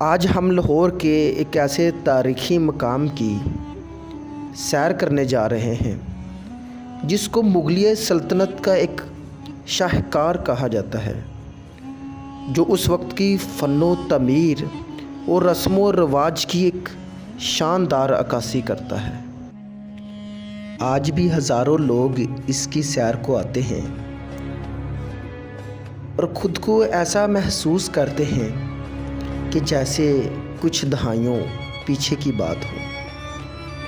آج ہم لاہور کے ایک ایسے تاریخی مقام کی سیر کرنے جا رہے ہیں جس کو مغلیہ سلطنت کا ایک شاہکار کہا جاتا ہے، جو اس وقت کی فن و تعمیر اور رسم و رواج کی ایک شاندار عکاسی کرتا ہے۔ آج بھی ہزاروں لوگ اس کی سیر کو آتے ہیں اور خود کو ایسا محسوس کرتے ہیں کہ جیسے کچھ دہائیوں پیچھے کی بات ہو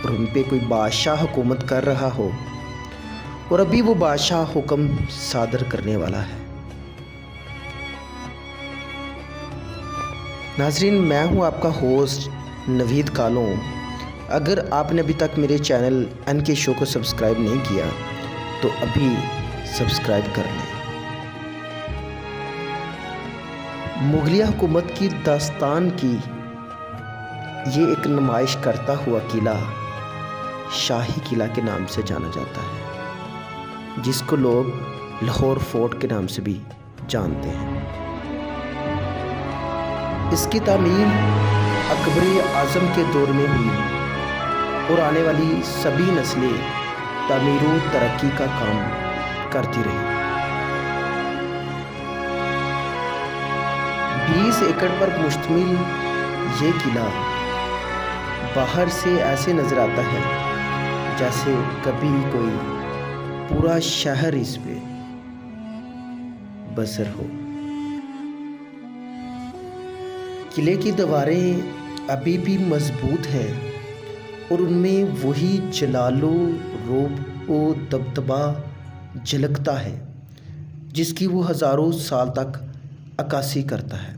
اور ان پہ کوئی بادشاہ حکومت کر رہا ہو اور ابھی وہ بادشاہ حکم صادر کرنے والا ہے۔ ناظرین، میں ہوں آپ کا ہوسٹ نوید کالوں۔ اگر آپ نے ابھی تک میرے چینل NK شو کو سبسکرائب نہیں کیا تو ابھی سبسکرائب کر لیں۔ مغلیہ حکومت کی داستان کی یہ ایک نمائش کرتا ہوا قلعہ شاہی قلعہ کے نام سے جانا جاتا ہے، جس کو لوگ لاہور فورٹ کے نام سے بھی جانتے ہیں۔ اس کی تعمیر اکبر اعظم کے دور میں ہوئی اور آنے والی سبھی نسلیں تعمیر و ترقی کا کام کرتی رہی۔ 20 ایکڑ پر مشتمل یہ قلعہ باہر سے ایسے نظر آتا ہے جیسے کبھی کوئی پورا شہر اس پہ بسر ہو۔ قلعے کی دیواریں ابھی بھی مضبوط ہیں اور ان میں وہی جلال و روب و دبدبہ جھلکتا ہے جس کی وہ ہزاروں سال تک عکاسی کرتا ہے۔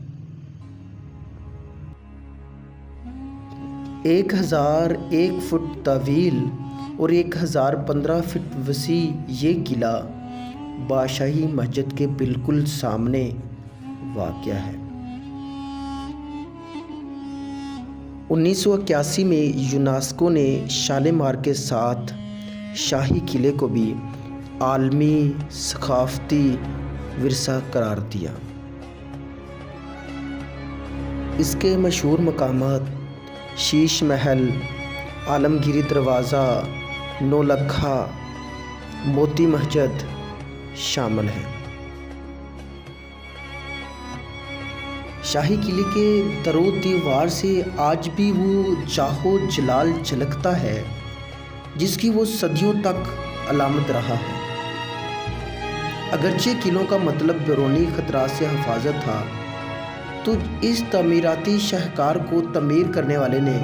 1001 فٹ طویل اور 1015 فٹ وسیع یہ قلعہ بادشاہی مسجد کے بالکل سامنے واقع ہے۔ 1981 میں یونیسکو نے شالیمار کے ساتھ شاہی قلعے کو بھی عالمی ثقافتی ورثہ قرار دیا۔ اس کے مشہور مقامات شیش محل، عالمگیری دروازہ، نولکھا، موتی مسجد شامل ہیں۔ شاہی قلعے کے در و دیوار سے آج بھی وہ جاہو جلال جھلکتا ہے جس کی وہ صدیوں تک علامت رہا ہے۔ اگرچہ قلعوں کا مطلب بیرونی خطرات سے حفاظت تھا، تو اس تعمیراتی شاہکار کو تعمیر کرنے والے نے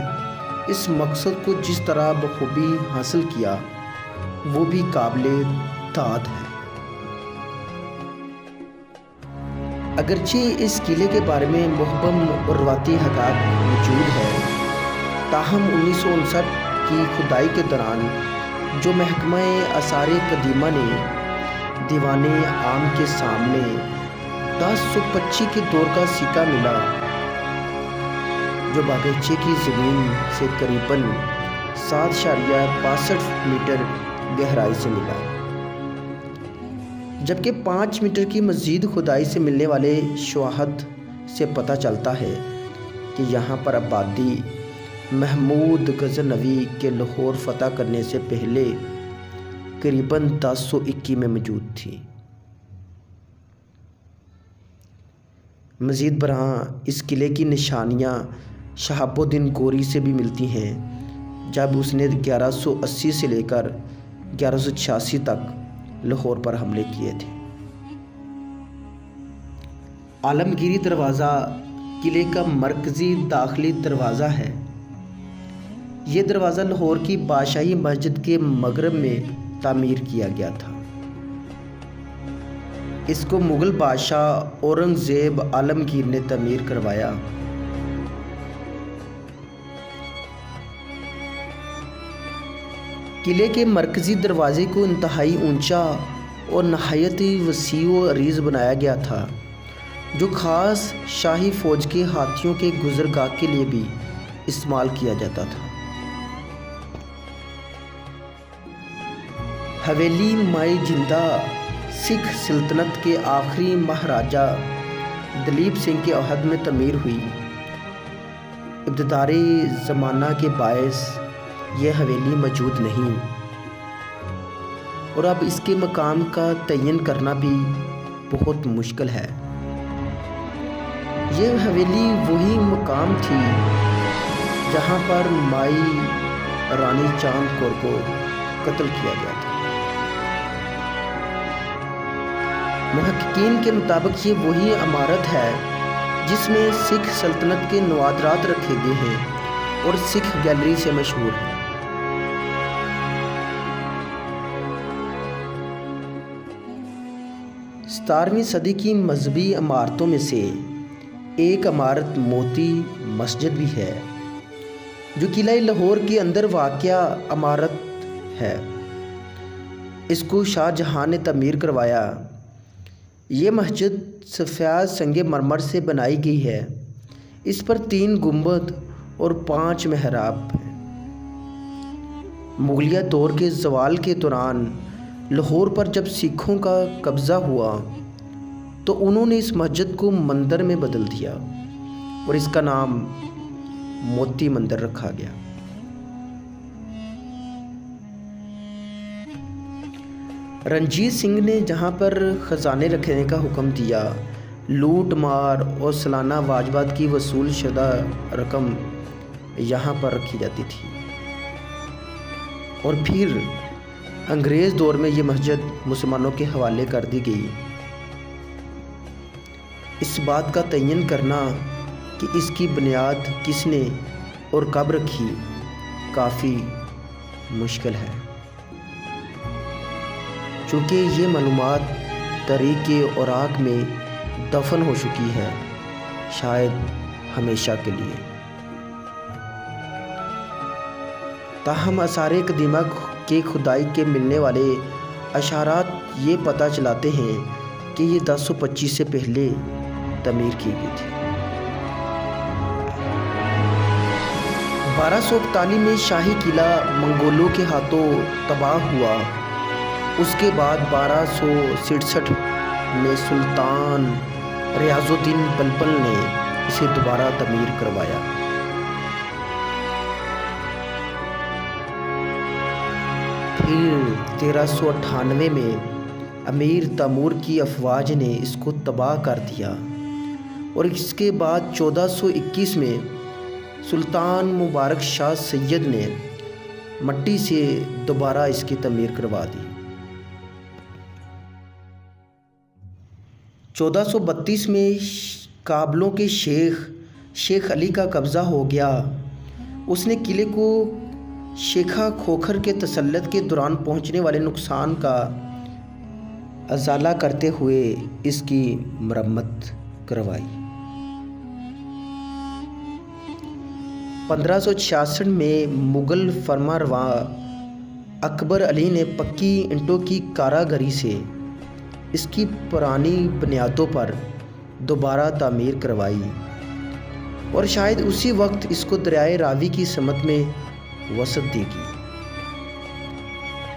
اس مقصد کو جس طرح بخوبی حاصل کیا وہ بھی قابل داد ہے۔ اگرچہ اس قلعے کے بارے میں مبہم اور روایتی حقائق موجود ہے، تاہم 1959 کی کھدائی کے دوران جو محکمہ آثار قدیمہ نے دیوان عام کے سامنے 1025 کے دور کا سکہ ملا، جو باغیچے کی زمین سے قریباً 7.62 میٹر گہرائی سے ملا، جبکہ 5 میٹر کی مزید کھدائی سے ملنے والے شواہد سے پتہ چلتا ہے کہ یہاں پر آبادی محمود غزنوی کے لاہور فتح کرنے سے پہلے قریباً 1021 میں موجود تھی۔ مزید برآں اس قلعے کی نشانیاں شہاب الدین غوری سے بھی ملتی ہیں، جب اس نے 1180 سے لے کر 1186 تک لاہور پر حملے کیے تھے۔ عالمگیری دروازہ قلعے کا مرکزی داخلی دروازہ ہے۔ یہ دروازہ لاہور کی بادشاہی مسجد کے مغرب میں تعمیر کیا گیا تھا۔ اس کو مغل بادشاہ اورنگزیب عالمگیر نے تعمیر کروایا۔ قلعے کے مرکزی دروازے کو انتہائی اونچا اور نہایت وسیع و عریض بنایا گیا تھا، جو خاص شاہی فوج کے ہاتھیوں کے گزرگاہ کے لیے بھی استعمال کیا جاتا تھا۔ حویلی مائی جندہ سکھ سلطنت کے آخری مہاراجہ دلیپ سنگھ کے عہد میں تعمیر ہوئی ابتدائی زمانہ کے باعث یہ حویلی موجود نہیں، اور اب اس کے مقام کا تعین کرنا بھی بہت مشکل ہے۔ یہ حویلی وہی مقام تھی جہاں پر مائی رانی چاند کور کو قتل کیا گیا تھا۔ محققین کے مطابق یہ وہی عمارت ہے جس میں سکھ سلطنت کے نوادرات رکھے گئے ہیں اور سکھ گیلری سے مشہور ہے۔ ستارہویں صدی کی مذہبی عمارتوں میں سے ایک عمارت موتی مسجد بھی ہے، جو قلعہ لاہور کے اندر واقع عمارت ہے۔ اس کو شاہ جہاں نے تعمیر کروایا۔ یہ مسجد سفید سنگ مرمر سے بنائی گئی ہے۔ اس پر 3 گنبد اور 5 محراب ہیں۔ مغلیہ دور کے زوال کے دوران لاہور پر جب سکھوں کا قبضہ ہوا تو انہوں نے اس مسجد کو مندر میں بدل دیا اور اس کا نام موتی مندر رکھا گیا۔ رنجیت سنگھ نے جہاں پر خزانے رکھنے کا حکم دیا، لوٹ مار اور سالانہ واجبات کی وصول شدہ رقم یہاں پر رکھی جاتی تھی، اور پھر انگریز دور میں یہ مسجد مسلمانوں کے حوالے کر دی گئی۔ اس بات کا تعین کرنا کہ اس کی بنیاد کس نے اور کب رکھی کافی مشکل ہے، چونکہ یہ معلومات تاریخ کے اوراق میں دفن ہو چکی ہے، شاید ہمیشہ کے لیے۔ تاہم آثار قدیمہ کے کھدائی کے ملنے والے اشارات یہ پتہ چلاتے ہیں کہ یہ 1025 سے پہلے تعمیر کی گئی تھی۔ 1241 میں شاہی قلعہ منگولوں کے ہاتھوں تباہ ہوا۔ اس کے بعد 1266 میں سلطان ریاض الدین بلبل نے اسے دوبارہ تعمیر کروایا۔ پھر 1398 میں امیر تیمور کی افواج نے اس کو تباہ کر دیا، اور اس کے بعد 1421 میں سلطان مبارک شاہ سید نے مٹی سے دوبارہ اس کی تعمیر کروا دی۔ 1432 میں کابلوں کے شیخ علی کا قبضہ ہو گیا۔ اس نے قلعے کو شیخہ کھوکھر کے تسلط کے دوران پہنچنے والے نقصان کا ازالہ کرتے ہوئے اس کی مرمت کروائی۔ 1566 میں مغل فرمانروا اکبر علی نے پکی اینٹوں کی کاراگری سے اس کی پرانی بنیادوں پر دوبارہ تعمیر کروائی، اور شاید اسی وقت اس کو دریائے راوی کی سمت میں وسعت دی گئی۔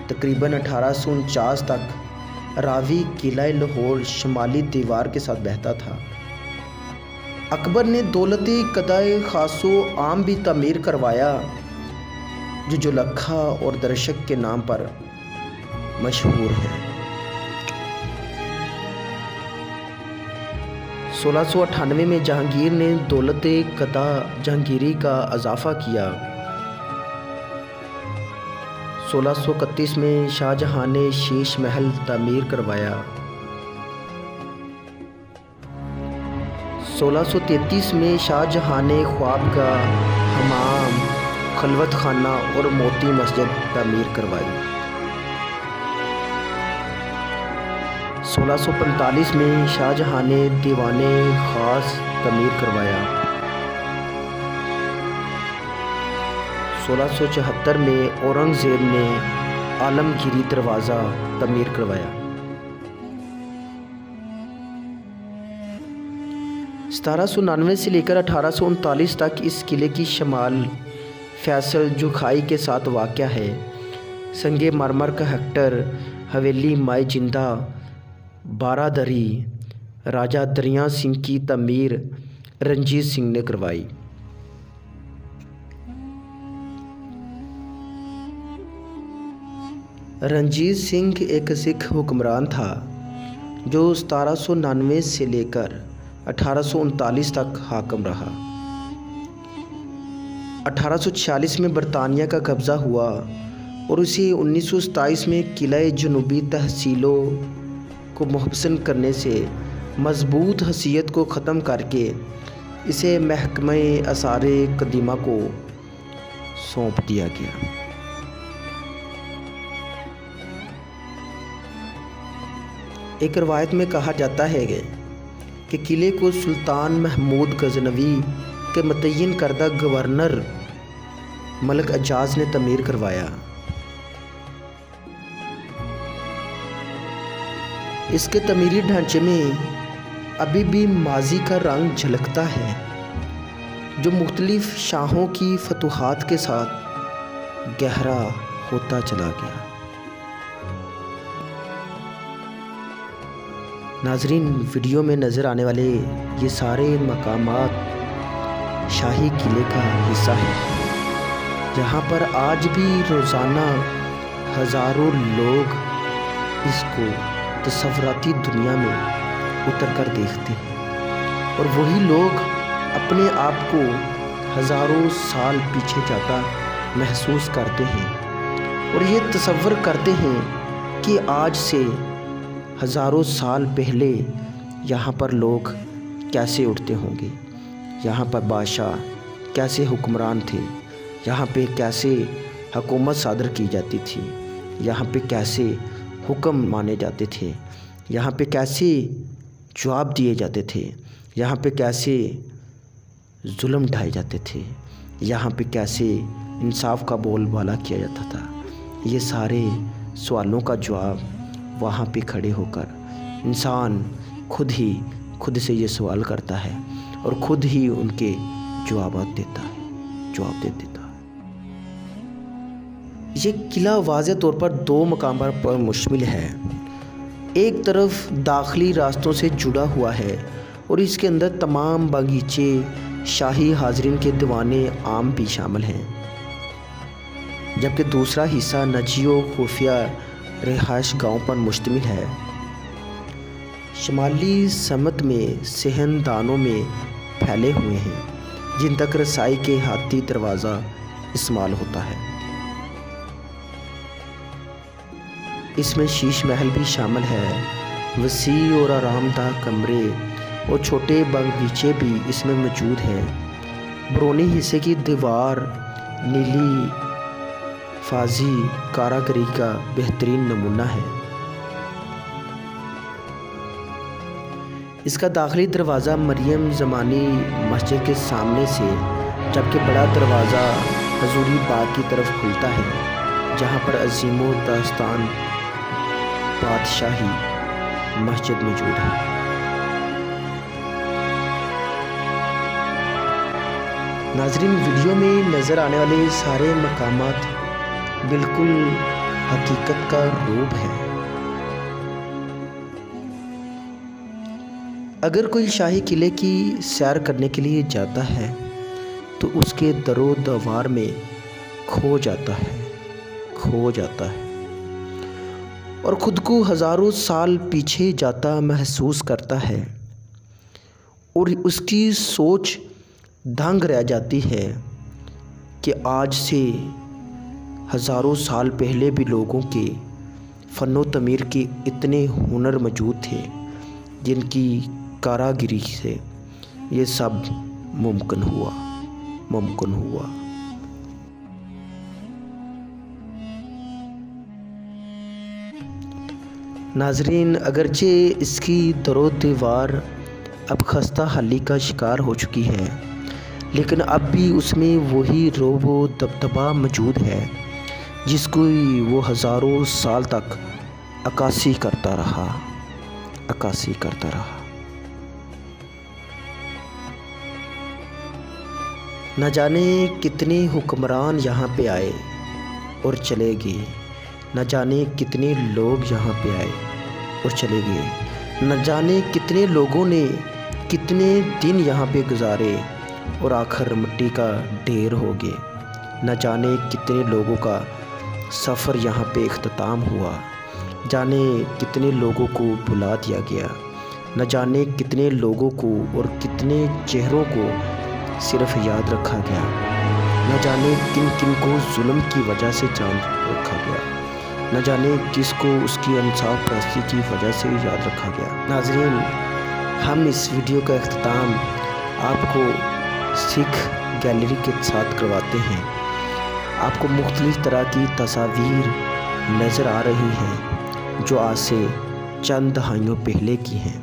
تقریباً 1849 تک راوی قلعہ لاہور شمالی دیوار کے ساتھ بہتا تھا۔ اکبر نے دولت قلعہ خاص و عام بھی تعمیر کروایا، جو جولکھا اور درشک کے نام پر مشہور ہے۔ 1698 میں جہانگیر نے دولت قلعہ جہانگیری کا اضافہ کیا۔ 1631 میں شاہ جہاں نے شیش محل تعمیر کروایا۔ 1633 میں شاہ جہاں نے خوابگاہ، حمام، خلوت خانہ اور موتی مسجد تعمیر کروائی۔ 1645 میں شاہ جہاں نے دیوان خاص تعمیر کروایا۔ 1674 میں اورنگزیب نے عالمگیری دروازہ تعمیر کروایا۔ 1799 سے لے کر 1839 تک اس قلعے کی شمال فیصل جو کھائی کے ساتھ واقع ہے، سنگ مرمر کا ہیکٹر حویلی مائی جندہ بارادری راجہ دریا سنگھ کی تعمیر رنجیت سنگھ نے کروائی۔ رنجیت سنگھ ایک سکھ حکمران تھا جو 1799 سے لے کر 1839 تک حاکم رہا۔ 1846 میں برطانیہ کا قبضہ ہوا اور اسے 1927 میں قلعہ جنوبی تحصیلوں کو محسن کرنے سے مضبوط حیثیت کو ختم کر کے اسے محکمہ آثار قدیمہ کو سونپ دیا گیا۔ ایک روایت میں کہا جاتا ہے کہ قلعے کو سلطان محمود غزنوی کے متعین کردہ گورنر ملک اعجاز نے تعمیر کروایا۔ اس کے تعمیری ڈھانچے میں ابھی بھی ماضی کا رنگ جھلکتا ہے جو مختلف شاہوں کی فتوحات کے ساتھ گہرا ہوتا چلا گیا۔ ناظرین، ویڈیو میں نظر آنے والے یہ سارے مقامات شاہی قلعے کا حصہ ہیں، جہاں پر آج بھی روزانہ ہزاروں لوگ اس کو تصوراتی دنیا میں اتر کر دیکھتے ہیں، اور وہی لوگ اپنے آپ کو ہزاروں سال پیچھے جاتا محسوس کرتے ہیں اور یہ تصور کرتے ہیں کہ آج سے ہزاروں سال پہلے یہاں پر لوگ کیسے اٹھتے ہوں گے، یہاں پر بادشاہ کیسے حکمران تھے، یہاں پہ کیسے حکومت صادر کی جاتی تھی، یہاں پہ کیسے حکم مانے جاتے تھے، یہاں پہ کیسے جواب دیے جاتے تھے، یہاں پہ کیسے ظلم ڈھائے جاتے تھے، یہاں پہ کیسے انصاف کا بول بالا کیا جاتا تھا۔ یہ سارے سوالوں کا جواب وہاں پہ کھڑے ہو کر انسان خود سے یہ سوال کرتا ہے اور خود ہی ان کے جواب دے دیتا ہے۔ یہ قلعہ واضح طور پر 2 مقامات پر مشتمل ہے۔ ایک طرف داخلی راستوں سے جڑا ہوا ہے اور اس کے اندر تمام باغیچے، شاہی حاضرین کے دیوان عام بھی شامل ہیں، جبکہ دوسرا حصہ نجیوں خفیہ رہائش گاہوں پر مشتمل ہے۔ شمالی سمت میں صحن دانوں میں پھیلے ہوئے ہیں جن تک رسائی کے ہاتھی دروازہ استعمال ہوتا ہے۔ اس میں شیش محل بھی شامل ہے۔ وسیع اور آرام دہ کمرے اور چھوٹے باغیچے بھی اس میں موجود ہیں۔ برونی حصے کی دیوار نیلی فازی کاراگری کا بہترین نمونہ ہے۔ اس کا داخلی دروازہ مریم زمانی مسجد کے سامنے سے، جبکہ بڑا دروازہ حضوری باغ کی طرف کھلتا ہے، جہاں پر عظیم و داستان بادشاہی مسجد موجود ہے۔ ناظرین، ویڈیو میں نظر آنے والے سارے مقامات بالکل حقیقت کا روپ ہے۔ اگر کوئی شاہی قلعے کی سیر کرنے کے لیے جاتا ہے تو اس کے در و دیوار میں کھو جاتا ہے اور خود کو ہزاروں سال پیچھے جاتا محسوس کرتا ہے، اور اس کی سوچ دنگ رہ جاتی ہے کہ آج سے ہزاروں سال پہلے بھی لوگوں کے فن و تعمیر کے اتنے ہنر موجود تھے جن کی کاراگری سے یہ سب ممکن ہوا۔ ناظرین، اگرچہ اس کی در و دیوار اب خستہ حالی کا شکار ہو چکی ہے، لیکن اب بھی اس میں وہی رعب و دبدبہ موجود ہے جس کو وہ ہزاروں سال تک عکاسی کرتا رہا۔ نہ جانے کتنے حکمران یہاں پہ آئے اور چلے گئے، نہ جانے کتنے لوگ یہاں پہ آئے اور چلے گئے، نہ جانے کتنے لوگوں نے کتنے دن یہاں پہ گزارے اور آخر مٹی کا ڈھیر ہو گئے، نہ جانے کتنے لوگوں کا سفر یہاں پہ اختتام ہوا، جانے کتنے لوگوں کو بھلا دیا گیا، نہ جانے کتنے لوگوں کو اور کتنے چہروں کو صرف یاد رکھا گیا، نہ جانے کن کن کو ظلم کی وجہ سے جان رکھا گیا، نہ جانے کس کو اس کی انصاف پرستی کی وجہ سے یاد رکھا گیا۔ ناظرین، ہم اس ویڈیو کا اختتام آپ کو سکھ گیلری کے ساتھ کرواتے ہیں۔ آپ کو مختلف طرح کی تصاویر نظر آ رہی ہیں جو آج سے چند دہائیوں پہلے کی ہیں،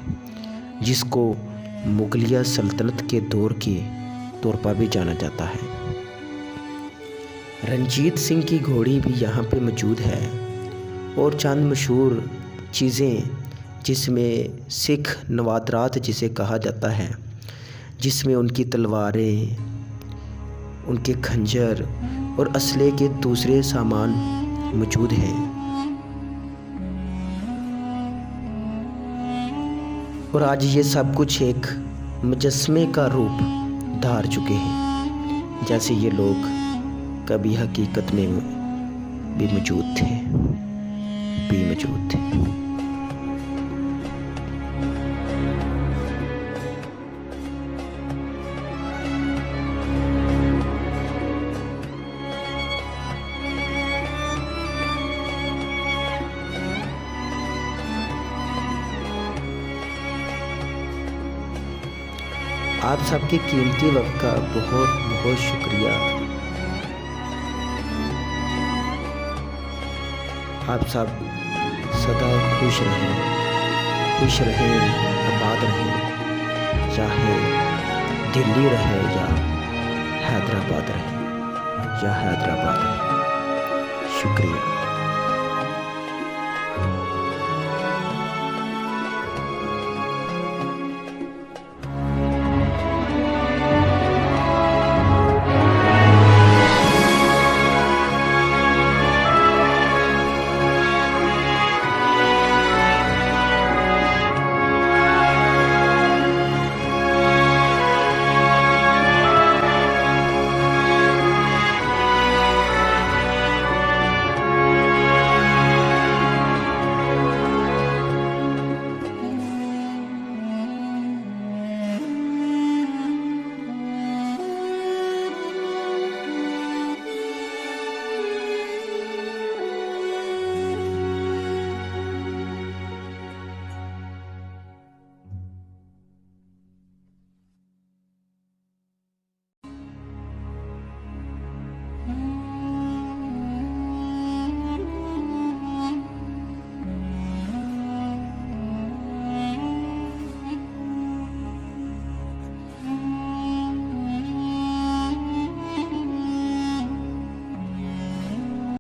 جس کو مغلیہ سلطنت کے دور کے طور پر بھی جانا جاتا ہے۔ رنجیت سنگھ کی گھوڑی بھی یہاں پہ موجود ہے اور چند مشہور چیزیں جس میں سکھ نوادرات جسے کہا جاتا ہے، جس میں ان کی تلواریں، ان کے خنجر اور اسلحے کے دوسرے سامان موجود ہیں، اور آج یہ سب کچھ ایک مجسمے کا روپ دھار چکے ہیں، جیسے یہ لوگ کبھی حقیقت میں بھی موجود تھے۔ آپ سب کے قیمتی وقت کا بہت بہت شکریہ۔ آپ سب سدا خوش رہیں، آباد رہیں، چاہے دلی رہے یا حیدرآباد رہے، شکریہ۔